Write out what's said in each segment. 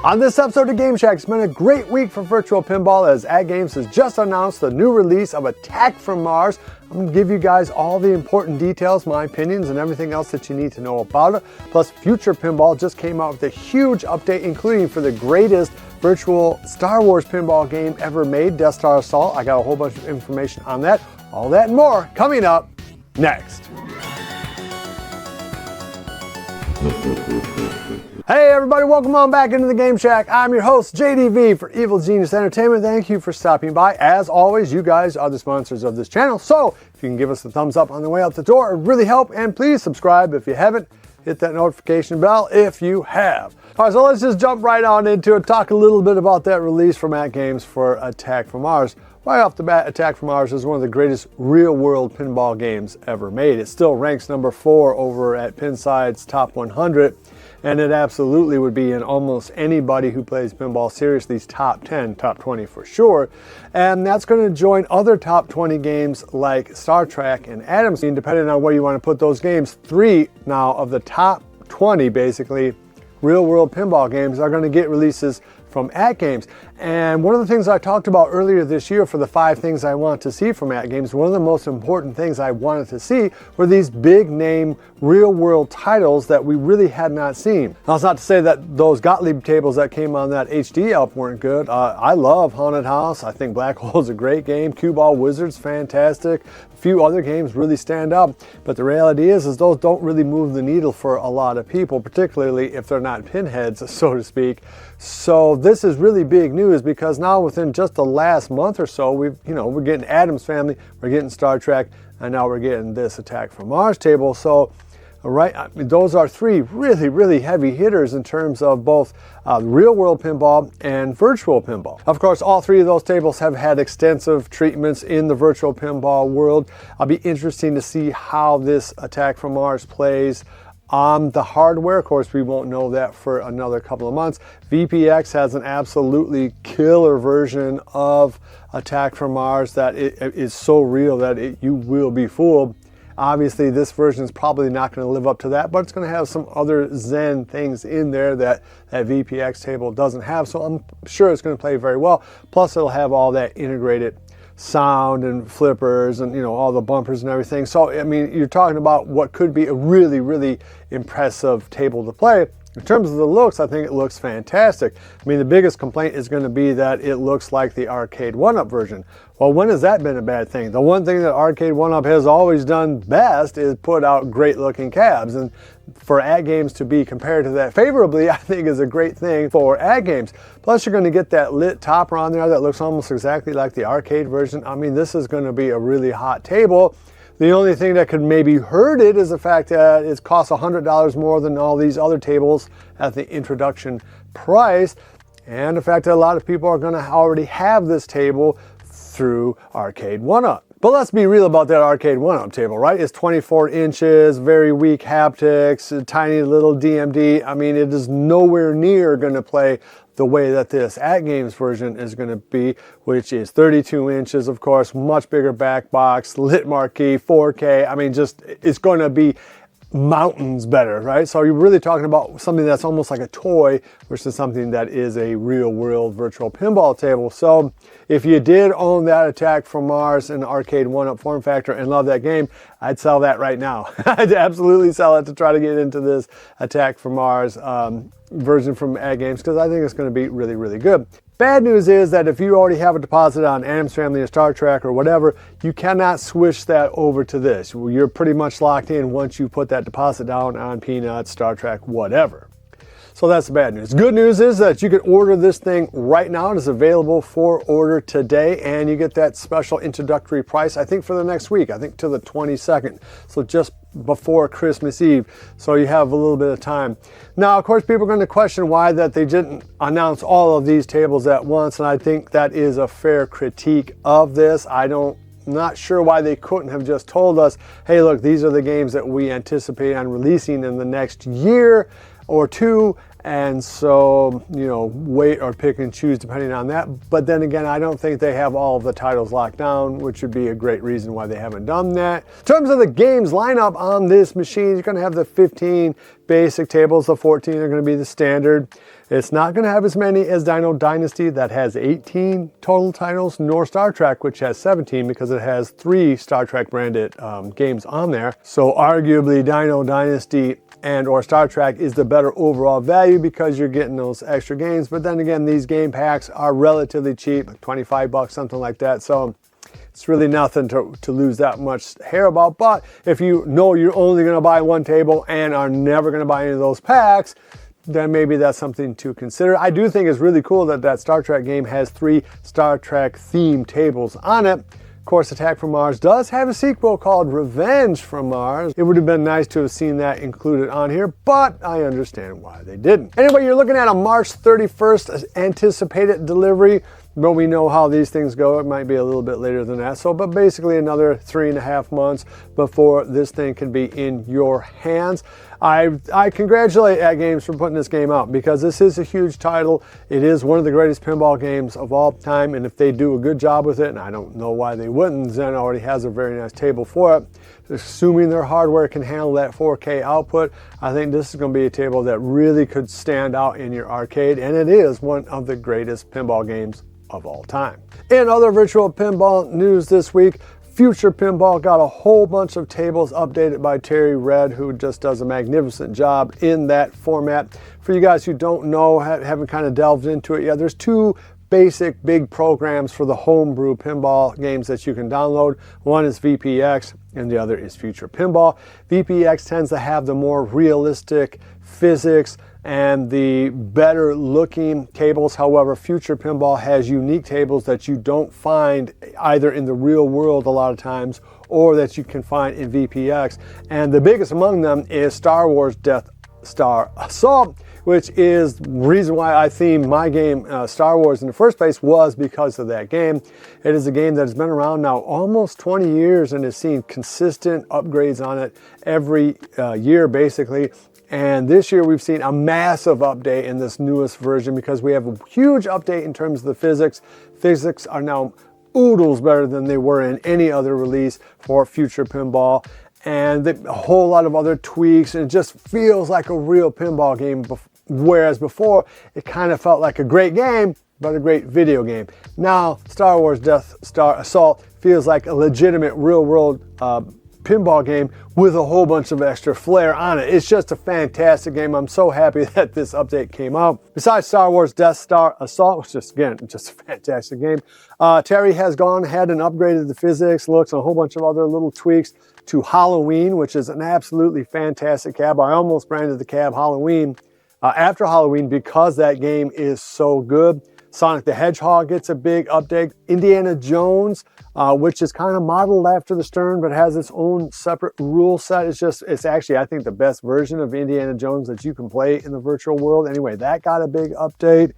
On this episode of Game Shack, it's been a great week for virtual pinball as AtGames has just announced the new release of Attack from Mars. I'm going to give you guys all the important details, my opinions, and everything else that you need to know about it. Plus, Future Pinball just came out with a huge update, including for the greatest virtual Star Wars pinball game ever made, Death Star Assault. I got a whole bunch of information on that. All that and more coming up next. Hey everybody, welcome on back into the Game Shack. I'm your host, JDV for Evil Genius Entertainment. Thank you for stopping by. As always, you guys are the sponsors of this channel, so if you can give us a thumbs up on the way out the door, it would really help. And please subscribe if you haven't. Hit that notification bell if you have. All right, so let's just jump right on into it. Talk a little bit about that release from AtGames for Attack from Mars. Right off the bat, Attack from Mars is one of the greatest real-world pinball games ever made. It still ranks number 4 over at Pinside's Top 100. And it absolutely would be in almost anybody who plays pinball seriously's top 10, top 20 for sure. And that's going to join other top 20 games like Star Trek and AtGames. Depending on where you want to put those games, 3 now of the top 20 basically real-world pinball games are going to get releases from AtGames. And one of the things I talked about earlier this year for the 5 things I want to see from AtGames, one of the most important things I wanted to see were these big name real world titles that we really had not seen. Now it's not to say that those Gottlieb tables that came on that HD Elf weren't good. I love Haunted House. I think Black Hole is a great game. Cue Ball Wizard's fantastic. A few other games really stand out, but the reality is those don't really move the needle for a lot of people, particularly if they're not pinheads, so to speak. So this is really big news because now within just the last month or so, we're getting Addams Family, we're getting Star Trek, and now we're getting this Attack from Mars table. So, those are 3 really, really heavy hitters in terms of both real world pinball and virtual pinball. Of course, all 3 of those tables have had extensive treatments in the virtual pinball world. It'll be interesting to see how this Attack from Mars plays on the hardware. Of course, we won't know that for another couple of months. VPX has an absolutely killer version of Attack from Mars that it is so real that you will be fooled. Obviously, this version is probably not going to live up to that, but it's going to have some other Zen things in there that VPX table doesn't have, so I'm sure it's going to play very well. Plus, it'll have all that integrated sound and flippers and all the bumpers and everything. So I mean, you're talking about what could be a really, really impressive table to play. In terms of the looks, I think it looks fantastic. I mean, the biggest complaint is going to be that it looks like the Arcade 1-Up version. Well, when has that been a bad thing? The one thing that Arcade 1-Up has always done best is put out great looking cabs, and for AtGames to be compared to that favorably, I think is a great thing for AtGames. Plus, you're going to get that lit topper on there that looks almost exactly like the arcade version. I mean, this is going to be a really hot table. The only thing that could maybe hurt it is the fact that it costs $100 more than all these other tables at the introduction price, and the fact that a lot of people are going to already have this table through Arcade 1-Up. But let's be real about that Arcade 1-Up table, right? It's 24 inches, very weak haptics, a tiny little DMD. I mean, it is nowhere near going to play the way that this AtGames version is going to be, which is 32 inches, of course, much bigger back box, lit marquee, 4K. I mean, just, it's going to be mountains better, right? So you're really talking about something that's almost like a toy versus something that is a real world virtual pinball table. So if you did own that Attack from Mars in Arcade 1-Up form factor and love that game, I'd sell that right now. I'd absolutely sell it to try to get into this Attack from Mars version from AtGames because I think it's going to be really, really good. Bad news is that if you already have a deposit on Addams Family or Star Trek or whatever, you cannot switch that over to this. You're pretty much locked in once you put that deposit down on Peanuts, Star Trek, whatever. So that's the bad news. Good news is that you can order this thing right now. It is available for order today, and you get that special introductory price, I think, for the next week. I think to the 22nd. So just before Christmas Eve. So you have a little bit of time. Now, of course, people are going to question why that they didn't announce all of these tables at once, and I think that is a fair critique of this. Not sure why they couldn't have just told us, hey, look, these are the games that we anticipate on releasing in the next year or 2, And so, you know, wait or pick and choose depending on that. But then again, I don't think they have all of the titles locked down, which would be a great reason why they haven't done that. In terms of the games lineup on this machine, you're going to have the 15 basic tables. The 14 are going to be the standard. It's not going to have as many as Dino Dynasty that has 18 total titles, nor Star Trek, which has 17 because it has 3 Star Trek branded games on there. So arguably Dino Dynasty and or Star Trek is the better overall value because you're getting those extra games. But then again, these game packs are relatively cheap, like 25 bucks, something like that. So it's really nothing to lose that much hair about. But if you know you're only going to buy one table and are never going to buy any of those packs, then maybe that's something to consider. I do think it's really cool that that Star Trek game has 3 Star Trek themed tables on it. Of course, Attack from Mars does have a sequel called Revenge from Mars. It would have been nice to have seen that included on here, but I understand why they didn't. Anyway, you're looking at a March 31st anticipated delivery, but we know how these things go. It might be a little bit later than that. So, but basically another 3.5 months before this thing can be in your hands. I congratulate AtGames for putting this game out because this is a huge title. It is one of the greatest pinball games of all time, and if they do a good job with it, and I don't know why they wouldn't, Zen already has a very nice table for it. Assuming their hardware can handle that 4K output, I think this is going to be a table that really could stand out in your arcade, and it is one of the greatest pinball games of all time. In other virtual pinball news this week, Future Pinball got a whole bunch of tables updated by Terry Red, who just does a magnificent job in that format. For you guys who don't know, haven't kind of delved into it yet, there's 2 basic big programs for the homebrew pinball games that you can download. One is VPX and the other is Future Pinball. VPX tends to have the more realistic physics and the better looking tables. However, Future Pinball has unique tables that you don't find either in the real world a lot of times or that you can find in VPX. And the biggest among them is Star Wars Death Star Assault, which is the reason why I themed my game Star Wars in the first place, was because of that game. It is a game that has been around now almost 20 years and has seen consistent upgrades on it every year basically. And this year we've seen a massive update in this newest version because we have a huge update in terms of the physics. Physics are now oodles better than they were in any other release for Future Pinball. And a whole lot of other tweaks, and it just feels like a real pinball game. Whereas before, it kind of felt like a great game, but a great video game. Now, Star Wars Death Star Assault feels like a legitimate real-world pinball game with a whole bunch of extra flair on it. It's just a fantastic game. I'm so happy that this update came out. Besides Star Wars Death Star Assault, which is, again, just a fantastic game, Terry has gone ahead and upgraded the physics, looks, and a whole bunch of other little tweaks to Halloween, which is an absolutely fantastic cab. I almost branded the cab Halloween after Halloween because that game is so good. Sonic the Hedgehog gets a big update. Indiana Jones, which is kind of modeled after the Stern, but has its own separate rule set. It's actually, I think, the best version of Indiana Jones that you can play in the virtual world. Anyway, that got a big update.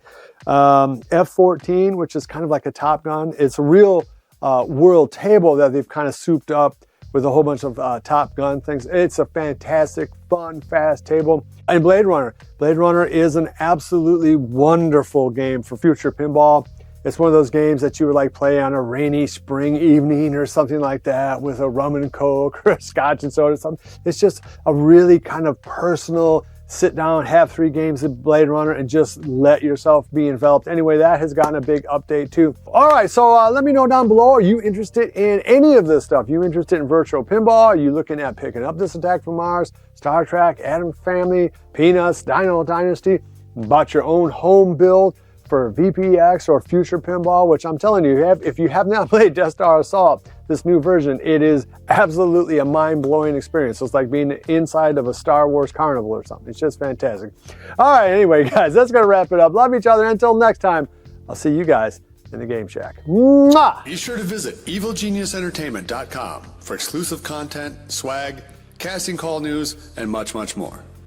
F-14, which is kind of like a Top Gun. It's a real world table that they've kind of souped up with a whole bunch of Top Gun things. It's a fantastic, fun, fast table. And Blade Runner. Blade Runner is an absolutely wonderful game for Future Pinball. It's one of those games that you would like play on a rainy spring evening or something like that with a rum and coke or a scotch and soda or something. It's just a really kind of personal, sit down, have 3 games of Blade Runner and just let yourself be enveloped. Anyway, that has gotten a big update too. All right, so let me know down below, are you interested in any of this stuff? You interested in virtual pinball? Are you looking at picking up this Attack from Mars, Star Trek, Atom Family, Peanuts, Dino Dynasty? Bought your own home build for VPX or Future Pinball, which I'm telling you, if you have not played Death Star Assault, this new version, it is absolutely a mind-blowing experience. It's like being inside of a Star Wars carnival or something. It's just fantastic. All right, anyway, guys, that's going to wrap it up. Love each other. Until next time, I'll see you guys in the Game Shack. Mwah! Be sure to visit EvilGeniusEntertainment.com for exclusive content, swag, casting call news, and much, much more.